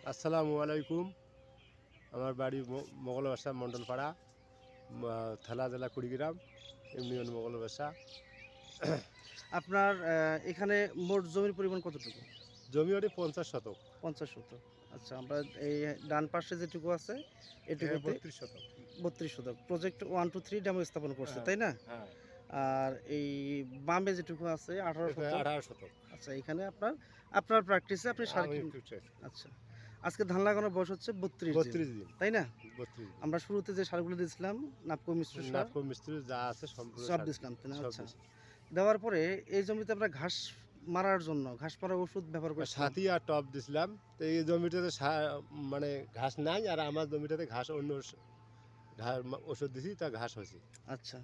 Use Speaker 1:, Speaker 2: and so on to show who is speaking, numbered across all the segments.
Speaker 1: আসসালামু আলাইকুম। আমার বাড়ি মোগল বাসা মণ্ডলপাড়া, থানা জেলা কুড়িগ্রাম, ইউনিয়ন মোগল বাসা।
Speaker 2: আপনার এখানে মোট জমির পরিমাণ কতটুকু?
Speaker 1: জমি ওটি 50 শতক।
Speaker 2: 50 শতক। আচ্ছা, আমরা এই ডান পাশে যেটুকু আছে
Speaker 1: হ্যাঁ,
Speaker 2: এটুকুতে
Speaker 1: 32 শতক।
Speaker 2: 32 শতক প্রজেক্ট 1 2 3 ড্যাম স্থাপন করছে,
Speaker 1: হ্যাঁ,
Speaker 2: তাই না?
Speaker 1: হ্যাঁ,
Speaker 2: আর এই বামে যেটুকু আছে 18
Speaker 1: এখানে
Speaker 2: শতক।
Speaker 1: 18 শতক।
Speaker 2: আচ্ছা, এখানে আপনার আপনার প্র্যাকটিসে আপনি সার
Speaker 1: আমি
Speaker 2: কি?
Speaker 1: একটু
Speaker 2: আচ্ছা, আজকে ধান লাগানোর বয়স হচ্ছে 32 দিন,
Speaker 1: 32 দিন।
Speaker 2: তাই না?
Speaker 1: 32 দিন।
Speaker 2: আমরা শুরুতে যে সারগুলো দিয়েছিলাম নাপকো মিশ্র সার
Speaker 1: নাটকো মিস্ত্রি যা আছে সম্পূর্ণ
Speaker 2: সব
Speaker 1: সার
Speaker 2: দিয়েছিলাম, তাই না?
Speaker 1: সব
Speaker 2: আচ্ছা,
Speaker 1: দিছি।
Speaker 2: দেওয়ার পরে এই জমিতে আমরা ঘাস মারার জন্য ঘাস মারার ওষুধ ব্যবহার করছিলাম।
Speaker 1: সাথী আর টপ দিছিলাম। তো এই জমিটাতে মানে ঘাস নাই, আর আমার জমিটাতে ঘাস অন্য ওষুধ দিছি, তা ঘাস হয়েছে
Speaker 2: আচ্ছা,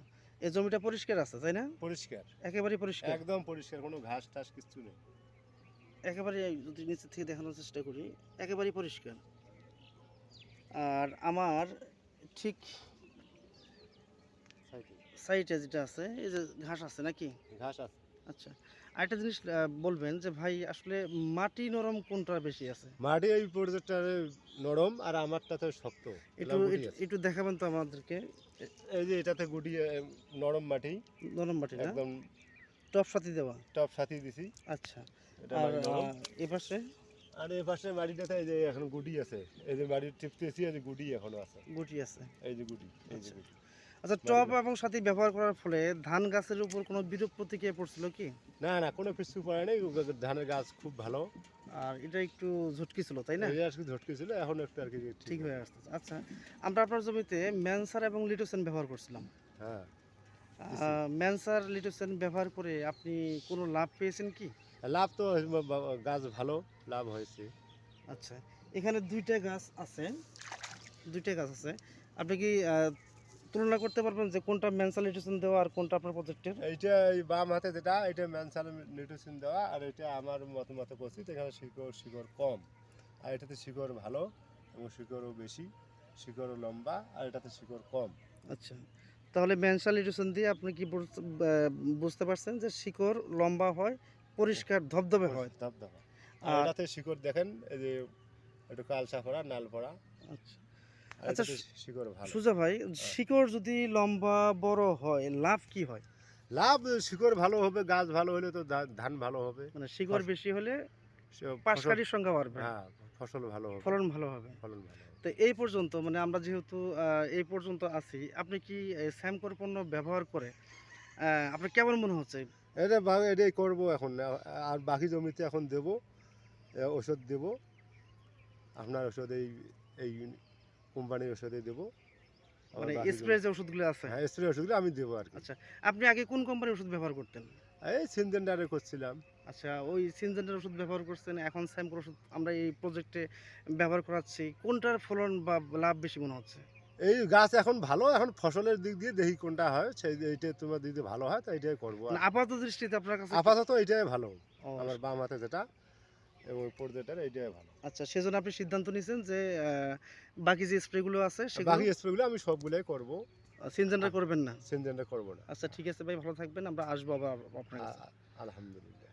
Speaker 2: এই জমিটা পরিষ্কার আছে, তাই না?
Speaker 1: পরিষ্কার,
Speaker 2: একেবারেই পরিষ্কার।
Speaker 1: একদম পরিষ্কার, কোনো ঘাস টাস কিচ্ছু নেই।
Speaker 2: একেবারে যদি নিচে থেকে দেখানোর চেষ্টা করি, একেবারেই পরিষ্কার। আর আমার ঠিক সাইডে যেটা আছে এই যে ঘাস আছে নাকি?
Speaker 1: ঘাস আছে।
Speaker 2: আচ্ছা, আরেকটা জিনিস বলবেন যে ভাই আসলে মাটি নরম কোনটা বেশি আছে?
Speaker 1: মাটি এই প্রজেক্টটারে নরম, আর আমারটাতে শক্ত।
Speaker 2: একটু
Speaker 1: গুটি আছে।
Speaker 2: একটু দেখাবেন তো আমাদেরকে।
Speaker 1: এই যে এটাতে গুটি নরম মাটি,
Speaker 2: নরম মাটি না?
Speaker 1: একদম
Speaker 2: টপ সাথে দেওয়া।
Speaker 1: টপ সাথী দিছি।
Speaker 2: আচ্ছা,
Speaker 1: এটা
Speaker 2: আর
Speaker 1: মাটি নরম।
Speaker 2: এ পাশে
Speaker 1: আর এই পাশে মাটিটাতে এই যে এখন গুটি আছে, এই যে মাটি টিপতেছি, এই যে গুটি এখনো আছে।
Speaker 2: গুটি আছে।
Speaker 1: এই যে গুটি, এই যে
Speaker 2: আচ্ছা।
Speaker 1: গুটি।
Speaker 2: আচ্ছা, টপ এবং সাথী ব্যবহার করার ফলে ধান গাছের উপর কোনো বিরূপ প্রতিক্রিয়া পড়ছিল কি?
Speaker 1: না না, কোনো কিছু পড়ে নেই। ধানের গাছ খুব ভালো।
Speaker 2: আর এটা একটু ঝুটকি ছিল, তাই না?
Speaker 1: এই আজকে ঝটকে ছিল, এখন একটু আর কি
Speaker 2: ঠিক হয়ে আসতেছে। আচ্ছা, আমরা আপনার জমিতে ম্যানসার এবং লিটোসেন ব্যবহার করছিলাম।
Speaker 1: হ্যাঁ,
Speaker 2: ম্যানসার লিটোসেন ব্যবহার করে আপনি কোনো লাভ পেয়েছেন কি?
Speaker 1: লাভ তো গাছ ভালো লাভ হয়েছে।
Speaker 2: আচ্ছা, এখানে দুইটা গাছ আছে, দুইটা গাছ আছে। আপনি কি তুলনা করতে পারবেন যে কোনটা ম্যানসার লিটোসেন দেওয়া আর কোনটা আপনার প্রজেক্টের?
Speaker 1: এইটা এই বাম হাতে যেটা, এটা ম্যানসাল নিউট্রিশন দেওয়া, আর এটা আমার মতো করছি। তো এখানে শিকড় কম, আর এটাতে শিকড় ভালো এবং শিকড়ও বেশি, শিকড়ও লম্বা, আর এটাতে শিকড় কম।
Speaker 2: আচ্ছা, তাহলে ম্যানসার লিটোসেন দিয়ে আপনি কি বুঝতে পারছেন যে শিকড় লম্বা হয়, পরিষ্কার ধবধবে হয়।
Speaker 1: ধবধবা। আর
Speaker 2: আর
Speaker 1: এটাতে শিকড় দেখেন, এই যে একটু কালচা পড়া, নাল পড়া,
Speaker 2: আচ্ছা
Speaker 1: আর
Speaker 2: আচ্ছা,
Speaker 1: এটাতে শিকড় ভালো।
Speaker 2: সুজা ভাই,
Speaker 1: হ্যাঁ।
Speaker 2: শিকড় যদি লম্বা বড় হয় লাভ কি হয়?
Speaker 1: লাভ, শিকড় ভালো হবে, গাছ ভালো হলে তো ধান ভালো হবে।
Speaker 2: মানে শিকড় বেশি হলে
Speaker 1: ফসল,
Speaker 2: পাশকাঠির সংখ্যা বাড়বে,
Speaker 1: হ্যাঁ, ফসল ভালো হবে,
Speaker 2: ফলন ভালো হবে।
Speaker 1: ফলন ভালো হবে।
Speaker 2: তো এই পর্যন্ত মানে আমরা যেহেতু এই পর্যন্ত আছি, আপনি কি স্যামকোর পণ্য ব্যবহার করে আপনার কেমন মনে হচ্ছে?
Speaker 1: এটাই করবো এখন। আর বাকি জমিতে এখন দেবো, ওষুধ দেবো। আপনার ওষুধ এই কোম্পানির ওষুধে দেবো। আবার
Speaker 2: মানে
Speaker 1: বাকি
Speaker 2: স্প্রে যে ওষুধগুলো আছে?
Speaker 1: হ্যাঁ, স্প্রে ওষুধগুলো আমি দেবো আর কি।
Speaker 2: আচ্ছা, আপনি আগে কোন কোম্পানির ওষুধ ব্যবহার করতেন?
Speaker 1: এই সিনজেন্ডারে করছিলাম।
Speaker 2: আচ্ছা, ওই সিনজেন্টার ওষুধ ব্যবহার করছেন, এখন স্যামকোর ওষুধ আমরা এই প্রজেক্টে ব্যবহার করাচ্ছি। কোনটার ফলন বা লাভ বেশি মনে হচ্ছে?
Speaker 1: এই গাছ এখন ভালো, এখন ফসলের দিক দিয়ে দেখি কোনটা হয়, এইটা তোমার দিক দিয়ে ভালো হয়, তো এইটাই করবো।
Speaker 2: মানে আপাতত দৃষ্টিতে আপনার কাছে
Speaker 1: আপাতত এইটাই ভালো,
Speaker 2: ও,
Speaker 1: আমার বাম হাতে যেটা এবং পর্যায়টার এইটাই ভালো।
Speaker 2: আচ্ছা, সেজন্য আপনি সিদ্ধান্ত নিয়েছেন যে বাকি যে স্প্রেগুলো আছে সেগুলো
Speaker 1: বাকি স্প্রেগুলো আমি সবগুলোই করবো,
Speaker 2: সিনজেন্টার করবেন না?
Speaker 1: সিনজেন্ডার করবো না।
Speaker 2: আচ্ছা, ঠিক আছে ভাই, ভালো থাকবেন। আমরা আসবো আবার আপনার কাছে।
Speaker 1: আলহামদুলিল্লাহ।